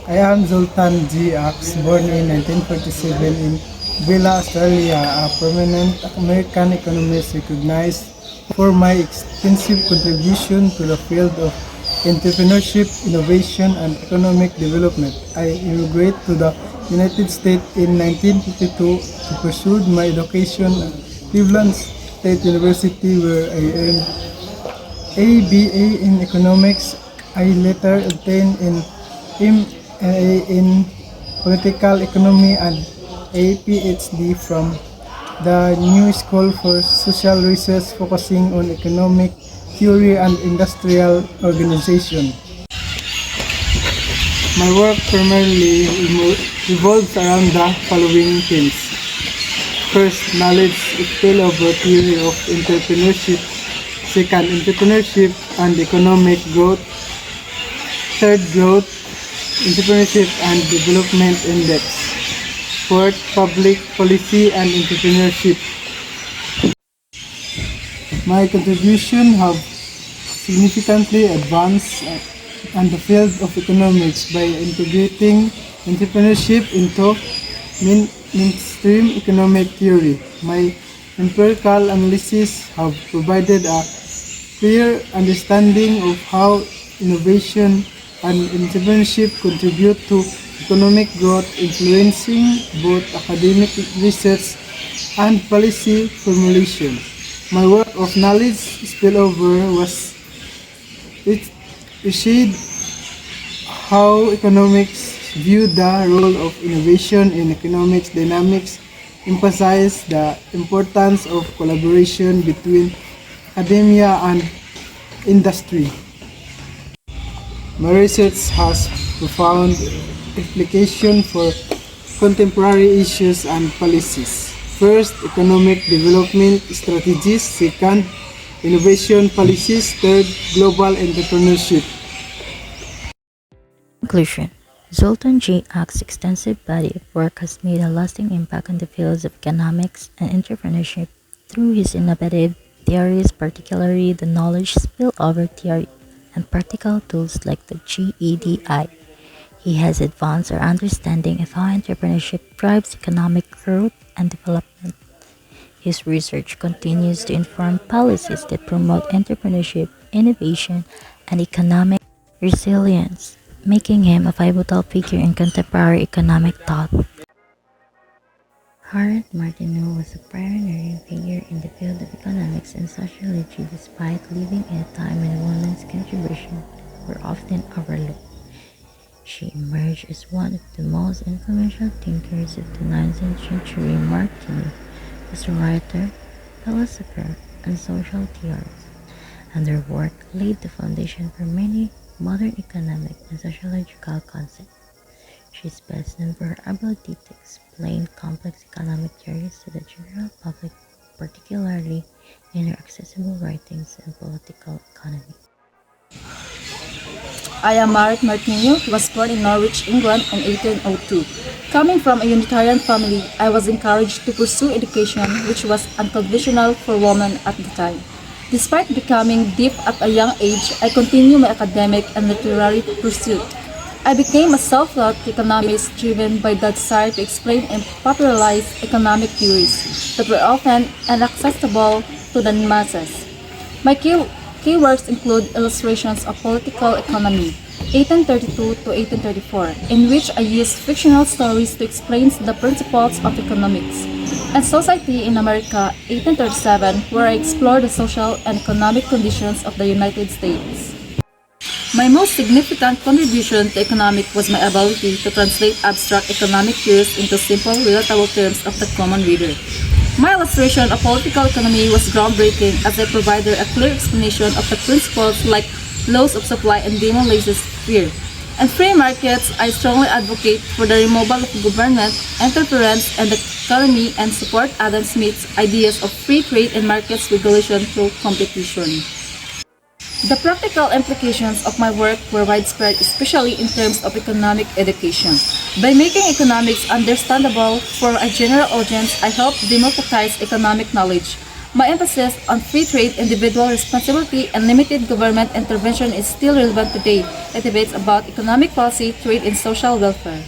I am Zoltan G. Ax, born in 1947 in Villa, Australia, a prominent American economist recognized for my extensive contribution to the field of entrepreneurship, innovation, and economic development. I immigrated to the United States in 1952 to pursue my education at Cleveland State University, where I earned a BA in economics. I later obtained an MA in political economy and a PhD from the New School for Social Research focusing on economic theory and industrial organization. My work primarily revolves around the following themes. First, knowledge spillover theory of entrepreneurship. Second, entrepreneurship and economic growth. Third, growth, entrepreneurship and development index. Fourth, public policy and entrepreneurship. My contribution have significantly advanced in the field of economics by integrating entrepreneurship into mainstream economic theory. My empirical analysis have provided a clear understanding of how innovation and entrepreneurship contribute to economic growth, influencing both academic research and policy formulation. My work of knowledge spillover was it showed how economics view the role of innovation in economics dynamics, emphasize the importance of collaboration between academia and industry. My research has profound implication for contemporary issues and policies. First, economic development strategies. Second, innovation policies. Third, global entrepreneurship. Conclusion. Zoltan J. Ack's extensive body of work has made a lasting impact on the fields of economics and entrepreneurship through his innovative theories, particularly the knowledge spillover theory and practical tools like the GEDI. He has advanced our understanding of how entrepreneurship drives economic growth and development. His research continues to inform policies that promote entrepreneurship, innovation, and economic resilience, making him a pivotal figure in contemporary economic thought. Harold Martineau was a pioneering figure in the field of economics and sociology despite living in a time when women's contributions were often overlooked. She emerged as one of the most influential thinkers of the 19th century. Martineau was a writer, philosopher, and social theorist, and her work laid the foundation for many modern economic and sociological concepts. She is best known for her ability to explain complex economic theories to the general public, particularly in her accessible writings on political economy. I am Marit Martinho, was born in Norwich, England in 1802. Coming from a Unitarian family, I was encouraged to pursue education, which was unconventional for women at the time. Despite becoming deaf at a young age, I continued my academic and literary pursuit. I became a self-taught economist driven by the desire to explain and popularize economic theories that were often inaccessible to the masses. My key works include illustrations of political economy, 1832 to 1834, in which I used fictional stories to explain the principles of economics, and Society in America, 1837, where I explored the social and economic conditions of the United States. My most significant contribution to economics was my ability to translate abstract economic theories into simple, relatable terms of the common reader. My illustration of political economy was groundbreaking as I provided a clear explanation of the principles like laws of supply and demolishes fear. And free markets, I strongly advocate for the removal of government interference in the economy and support Adam Smith's ideas of free trade and markets regulation through competition. The practical implications of my work were widespread, especially in terms of economic education. By making economics understandable for a general audience, I helped democratize economic knowledge. My emphasis on free trade, individual responsibility, and limited government intervention is still relevant today in debates about economic policy, trade, and social welfare.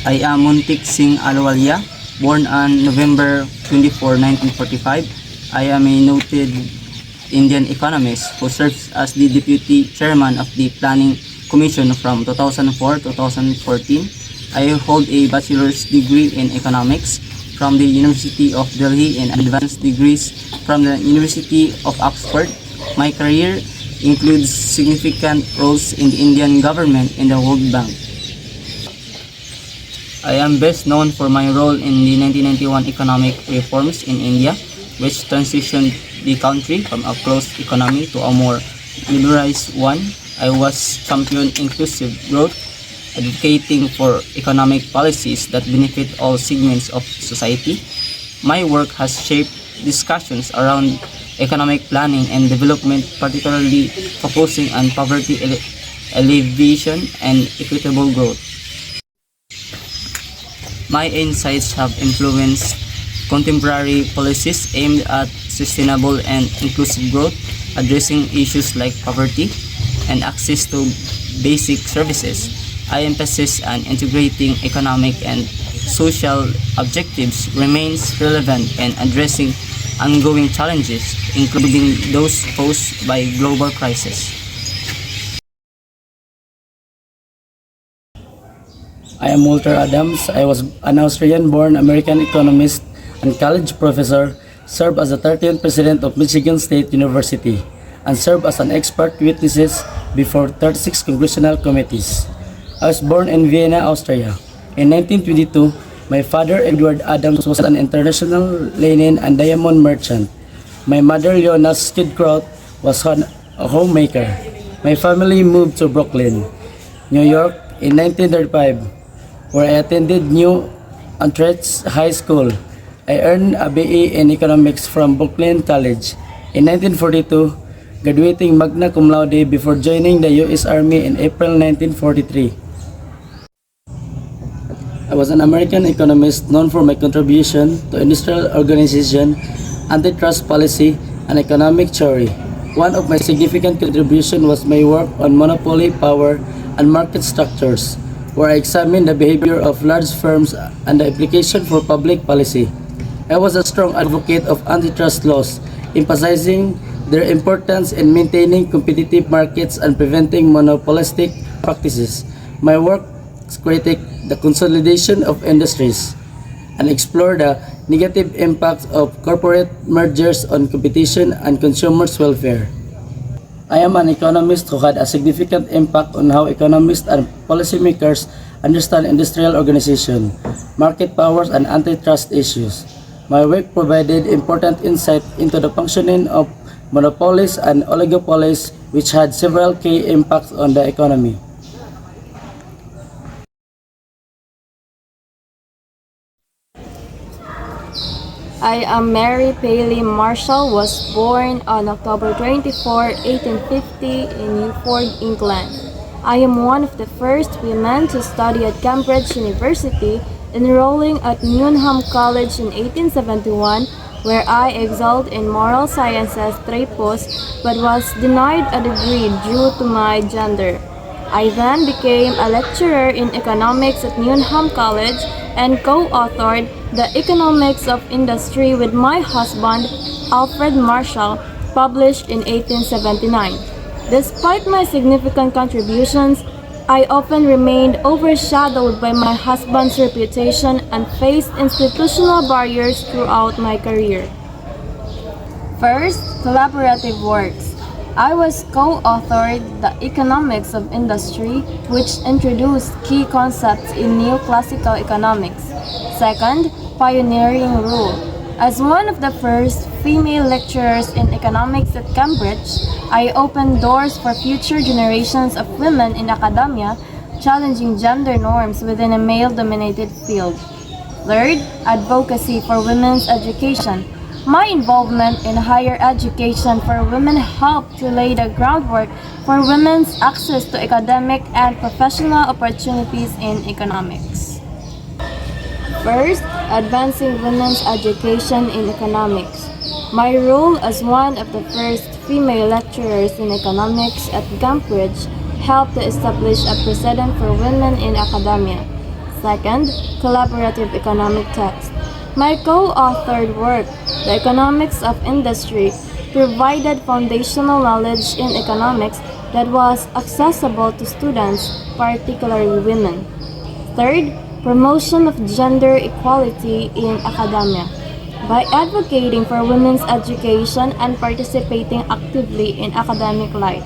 I am Muntik Singh Alwalia, born on November 24, 1945. I am a noted Indian economist who serves as the Deputy Chairman of the Planning Commission from 2004 to 2014. I hold a bachelor's degree in economics from the University of Delhi and advanced degrees from the University of Oxford. My career includes significant roles in the Indian government and the World Bank. I am best known for my role in the 1991 economic reforms in India, which transitioned the country from a closed economy to a more liberalized one. I was champion inclusive growth, advocating for economic policies that benefit all segments of society. My work has shaped discussions around economic planning and development, particularly focusing on poverty alleviation and equitable growth. My insights have influenced contemporary policies aimed at sustainable and inclusive growth, addressing issues like poverty and access to basic services. I emphasize on integrating economic and social objectives remains relevant in addressing ongoing challenges, including those posed by global crisis. I am Walter Adams. I was an Australian-born American economist and college professor, served as the 13th president of Michigan State University, and served as an expert witness before 36 congressional committees. I was born in Vienna, Austria. In 1922, my father, Edward Adams, was an international linen and diamond merchant. My mother, Leona Skidcroft, was a homemaker. My family moved to Brooklyn, New York in 1935, where I attended New Utrecht High School. I earned a BA in economics from Brooklyn College. In 1942, graduating magna cum laude before joining the U.S. Army in April 1943. I was an American economist known for my contribution to industrial organization, antitrust policy, and economic theory. One of my significant contributions was my work on monopoly power and market structures, where I examined the behavior of large firms and the implication for public policy. I was a strong advocate of antitrust laws, emphasizing their importance in maintaining competitive markets and preventing monopolistic practices. My work critiqued the consolidation of industries and explored the negative impacts of corporate mergers on competition and consumers' welfare. I am an economist who had a significant impact on how economists and policymakers understand industrial organization, market powers, and antitrust issues. My work provided important insight into the functioning of monopolies and oligopolies, which had several key impacts on the economy. I am Mary Paley Marshall, was born on October 24, 1850 in Newport, England. I am one of the first women to study at Cambridge University, enrolling at Newnham College in 1871, where I excelled in moral sciences tripos but was denied a degree due to my gender. I then became a lecturer in economics at Newnham College and co-authored The Economics of Industry with my husband, Alfred Marshall, published in 1879. Despite my significant contributions, I often remained overshadowed by my husband's reputation and faced institutional barriers throughout my career. First, collaborative works. I was co-authored The Economics of Industry, which introduced key concepts in neoclassical economics. Second, pioneering rule. As one of the first female lecturers in economics at Cambridge, I opened doors for future generations of women in academia, challenging gender norms within a male-dominated field. Third, advocacy for women's education. My involvement in higher education for women helped to lay the groundwork for women's access to academic and professional opportunities in economics. First, advancing women's education in economics. My role as one of the first female lecturers in economics at Cambridge helped to establish a precedent for women in academia. Second, collaborative economic text. My co-authored work, The Economics of Industry, provided foundational knowledge in economics that was accessible to students, particularly women. Third, promotion of gender equality in academia. By advocating for women's education and participating actively in academic life.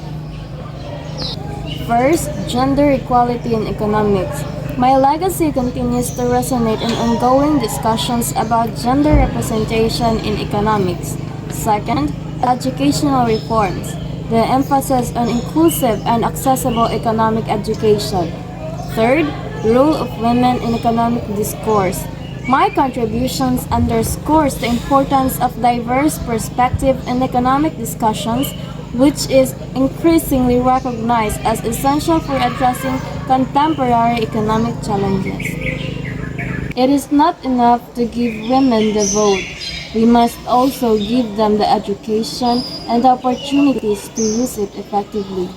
First, gender equality in economics. My legacy continues to resonate in ongoing discussions about gender representation in economics. Second, educational reforms. The emphasis on inclusive and accessible economic education. Third, role of women in economic discourse. My contributions underscores the importance of diverse perspective in economic discussions, which is increasingly recognized as essential for addressing contemporary economic challenges. It is not enough to give women the vote. We must also give them the education and the opportunities to use it effectively.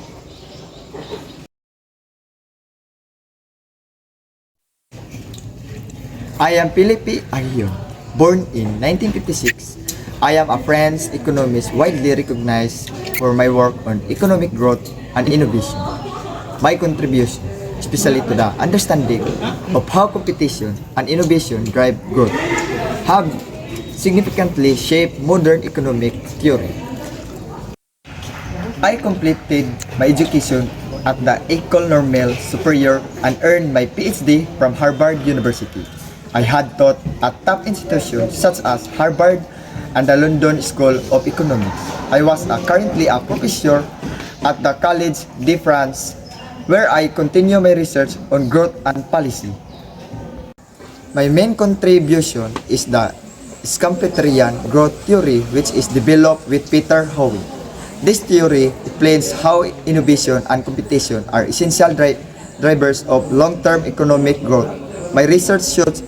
I am Felipe Aguion. Born in 1956, I am a French economist widely recognized for my work on economic growth and innovation. My contribution, especially to the understanding of how competition and innovation drive growth, have significantly shaped modern economic theory. I completed my education at the École Normale Supérieure and earned my PhD from Harvard University. I had taught at top institutions such as Harvard and the London School of Economics. I was currently a professor at the Collège de France, where I continue my research on growth and policy. My main contribution is the Schumpeterian growth theory, which is developed with Peter Howitt. This theory explains how innovation and competition are essential drivers of long-term economic growth. My research shows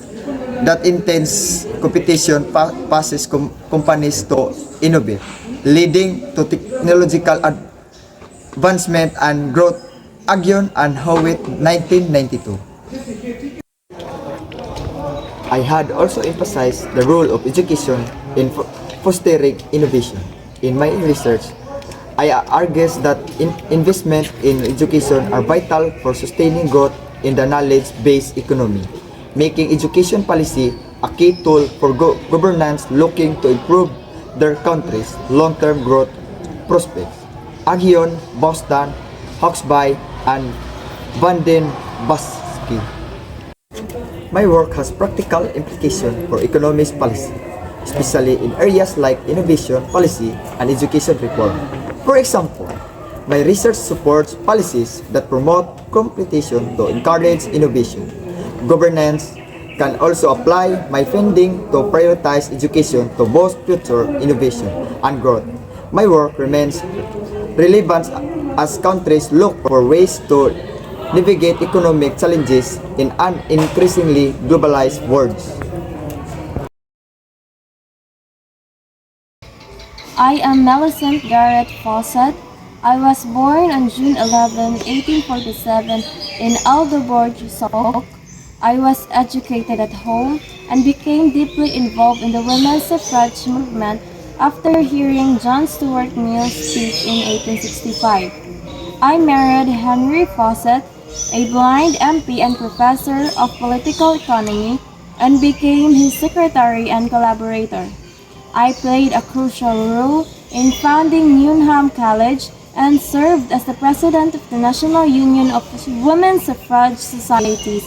that intense competition passes companies to innovate, leading to technological advancement and growth. Aguion and Howitt, 1992. I had also emphasized the role of education in fostering innovation. In my research, I argue that investment in education are vital for sustaining growth in the knowledge-based economy, making education policy a key tool for governments looking to improve their country's long-term growth prospects. Aguion, Boston, Hawksby, and Van den Bossche. My work has practical implications for economics policy, especially in areas like innovation policy and education reform. For example, my research supports policies that promote competition to encourage innovation. Governance can also apply my funding to prioritize education to boost future innovation and growth. My work remains relevant as countries look for ways to navigate economic challenges in an increasingly globalized world. I am Millicent Garrett Fawcett. I was born on June 11, 1847 in Aldeburgh, Suffolk. I was educated at home and became deeply involved in the women's suffrage movement after hearing John Stuart Mill's speech in 1865. I married Henry Fawcett, a blind MP and professor of political economy, and became his secretary and collaborator. I played a crucial role in founding Newnham College and served as the president of the National Union of Women's Suffrage Societies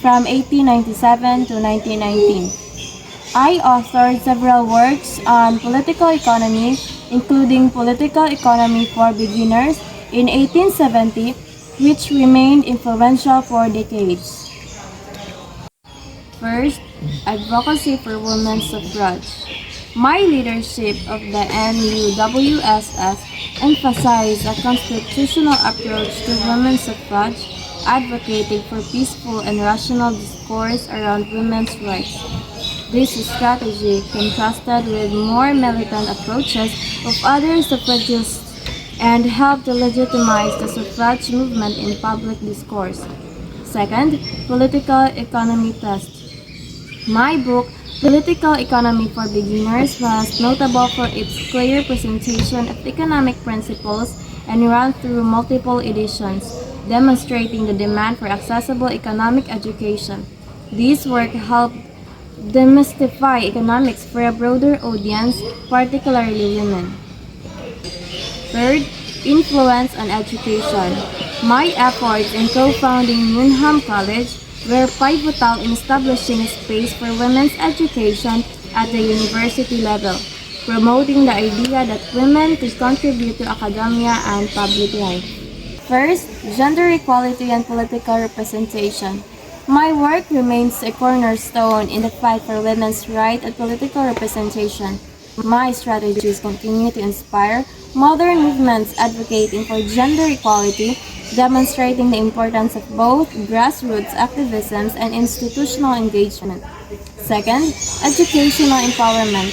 from 1897 to 1919. I authored several works on political economy, including Political Economy for Beginners in 1870, which remained influential for decades. First, advocacy for women's suffrage. My leadership of the NUWSS emphasized a constitutional approach to women's suffrage advocating for peaceful and rational discourse around women's rights. This strategy contrasted with more militant approaches of other suffragists and helped to legitimize the suffrage movement in public discourse. Second, political economy test. My book, Political Economy for Beginners, was notable for its clear presentation of economic principles and ran through multiple editions, demonstrating the demand for accessible economic education. This work helped demystify economics for a broader audience, particularly women. Third, influence on education. My efforts in co-founding Newnham College were pivotal in establishing a space for women's education at the university level, promoting the idea that women could contribute to academia and public life. First, gender equality and political representation. My work remains a cornerstone in the fight for women's right and political representation. My strategies continue to inspire modern movements advocating for gender equality, demonstrating the importance of both grassroots activism and institutional engagement. Second, educational empowerment.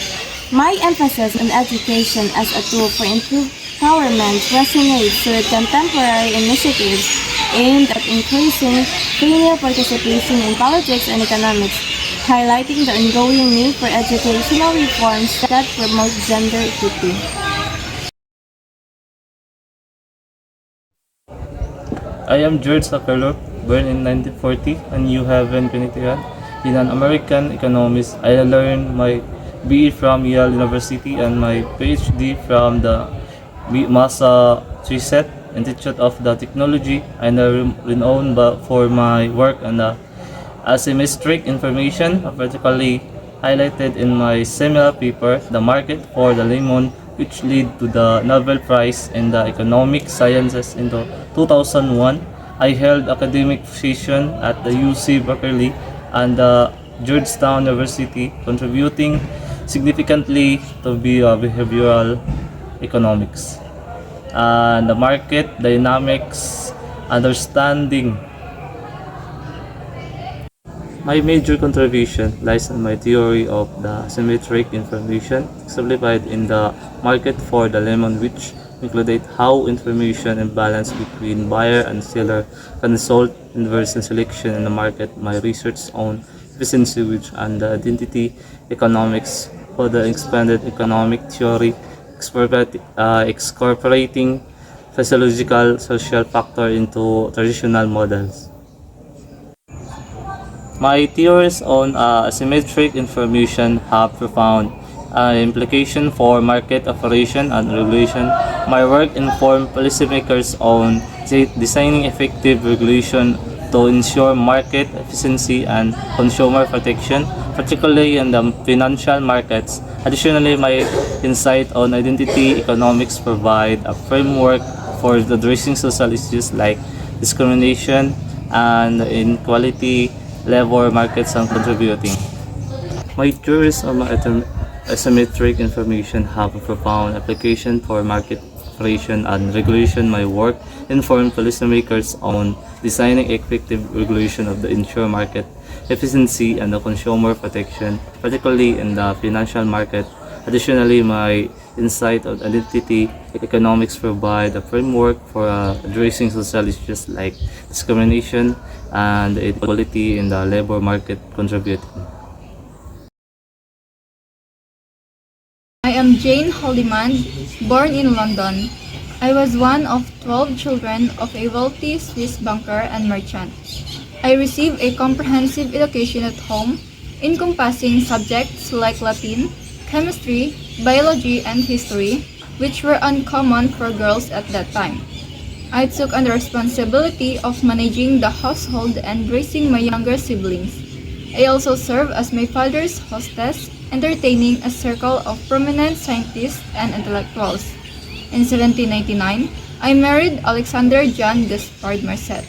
My emphasis on education as a tool for empowerment resonates with contemporary initiatives aimed at increasing female participation in politics and economics, highlighting the ongoing need for educational reforms that promote gender equity. I am George Sapelo, born in 1940 in New Haven, Connecticut. In an American economist, I learned my BE from Yale University and my PhD from the Massachusetts Institute of the Technology. I am renowned for my work on the asymmetric information, particularly highlighted in my seminal paper, The Market for the Lemon, which led to the Nobel Prize in the Economic Sciences in 2001. I held academic position at the UC Berkeley and the Georgetown University, contributing significantly to behavioral economics and the market dynamics understanding. My major contribution lies in my theory of the symmetric information, exemplified in the market for the lemon, which included how information imbalance between buyer and seller can result in inverse selection in the market. My research on efficiency which and the identity economics for the expanded economic theory, incorporating physiological social factor into traditional models. My theories on asymmetric information have profound implication for market operation and regulation. My work informed policymakers on designing effective regulation to ensure market efficiency and consumer protection, particularly in the financial markets. Additionally, my insight on identity economics provide a framework for addressing social issues like discrimination and inequality, labor markets, and contributing. My theories on asymmetric information have a profound application for market operation and regulation. My work informed policymakers on designing effective regulation of the ensure market efficiency and the consumer protection, particularly in the financial market. Additionally, my insight on identity economics provide a framework for addressing social issues like discrimination and inequality in the labor market, contributing. I am Jane Holliman, born in London. I was one of 12 children of a wealthy Swiss banker and merchant. I received a comprehensive education at home, encompassing subjects like Latin, chemistry, biology, and history, which were uncommon for girls at that time. I took on the responsibility of managing the household and raising my younger siblings. I also served as my father's hostess, entertaining a circle of prominent scientists and intellectuals. In 1799, I married Alexander John Gaspard Marcet,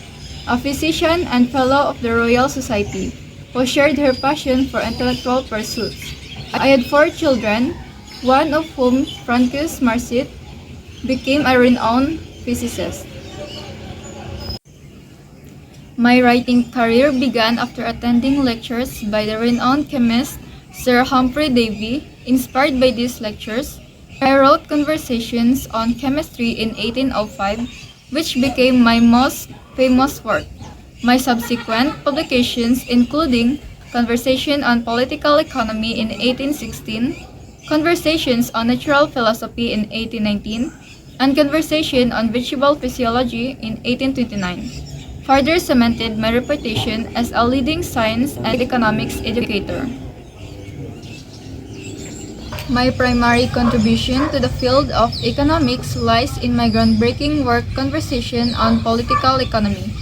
a physician and fellow of the Royal Society, who shared her passion for intellectual pursuits. I had 4 children, one of whom, Francis Marcet, became a renowned physicist. My writing career began after attending lectures by the renowned chemist Sir Humphrey Davy. Inspired by these lectures, I wrote Conversations on Chemistry in 1805, which became my most famous work. My subsequent publications, including Conversation on Political Economy in 1816, Conversations on Natural Philosophy in 1819, and Conversation on Vegetable Physiology in 1829, further cemented my reputation as a leading science and economics educator. My primary contribution to the field of economics lies in my groundbreaking work Conversation on Political Economy.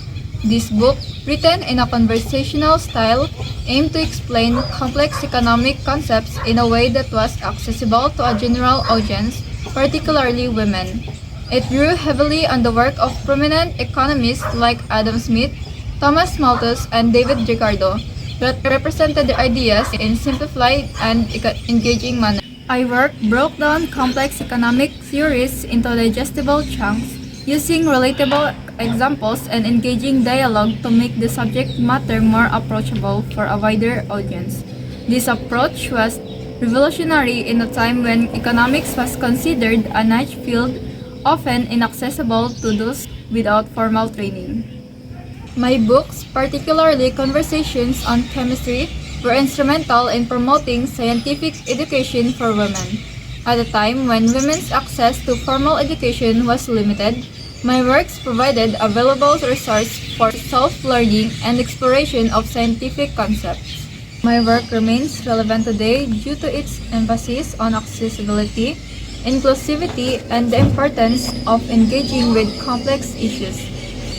This book, written in a conversational style, aimed to explain complex economic concepts in a way that was accessible to a general audience, particularly women. It drew heavily on the work of prominent economists like Adam Smith, Thomas Malthus, and David Ricardo, that represented their ideas in simplified and engaging manner. I broke down complex economic theories into digestible chunks, using relatable examples and engaging dialogue to make the subject matter more approachable for a wider audience. This approach was revolutionary in a time when economics was considered a niche field, often inaccessible to those without formal training. My books, particularly Conversations on Chemistry, were instrumental in promoting scientific education for women. At a time when women's access to formal education was limited, my works provided a valuable resource for self-learning and exploration of scientific concepts. My work remains relevant today due to its emphasis on accessibility, inclusivity, and the importance of engaging with complex issues.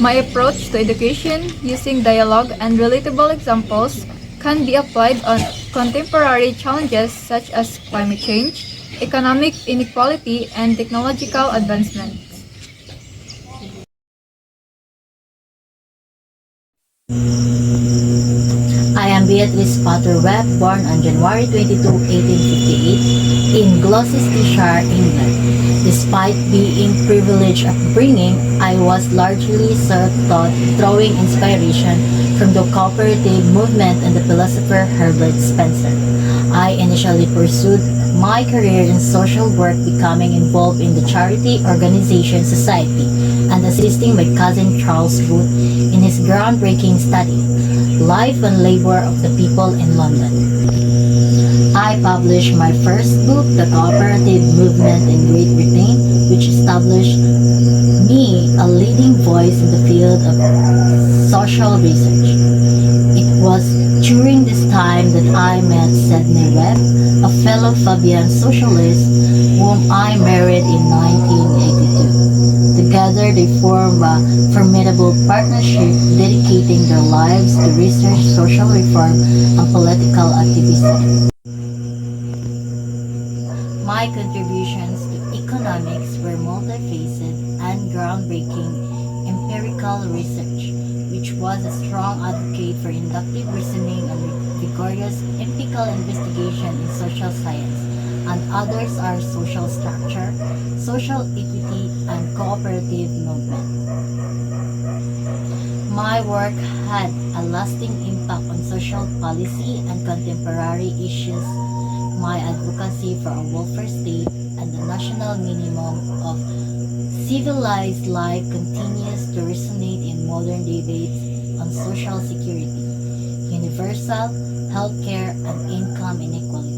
My approach to education, using dialogue and relatable examples, can be applied on contemporary challenges such as climate change, economic inequality, and technological advancement. I am Beatrice Potter Webb, born on January 22, 1858, in Gloucestershire, England. Despite being privileged upbringing, I was largely self-taught, drawing inspiration from the cooperative movement and the philosopher Herbert Spencer. I initially pursued my career in social work, becoming involved in the charity organization Society and assisting my cousin Charles Booth in his groundbreaking study, Life and Labor of the People in London. I published my first book, The Cooperative Movement in Great Britain, which established me a leading voice in the field of social research. It was during this time that I met Sidney Webb, a fellow Fabian socialist whom I married in 1982. Together they formed a formidable partnership dedicating their lives to research, social reform, and political activism. My contributions to economics were multifaceted and groundbreaking empirical research, which was a strong advocate for inductive reasoning and rigorous empirical investigation in social science, and others are social structure, social equity, and cooperative movement. My work had a lasting impact on social policy and contemporary issues. My advocacy for a welfare state and the national minimum of civilized life continues to resonate in modern debates on social security, universal healthcare, and income inequality.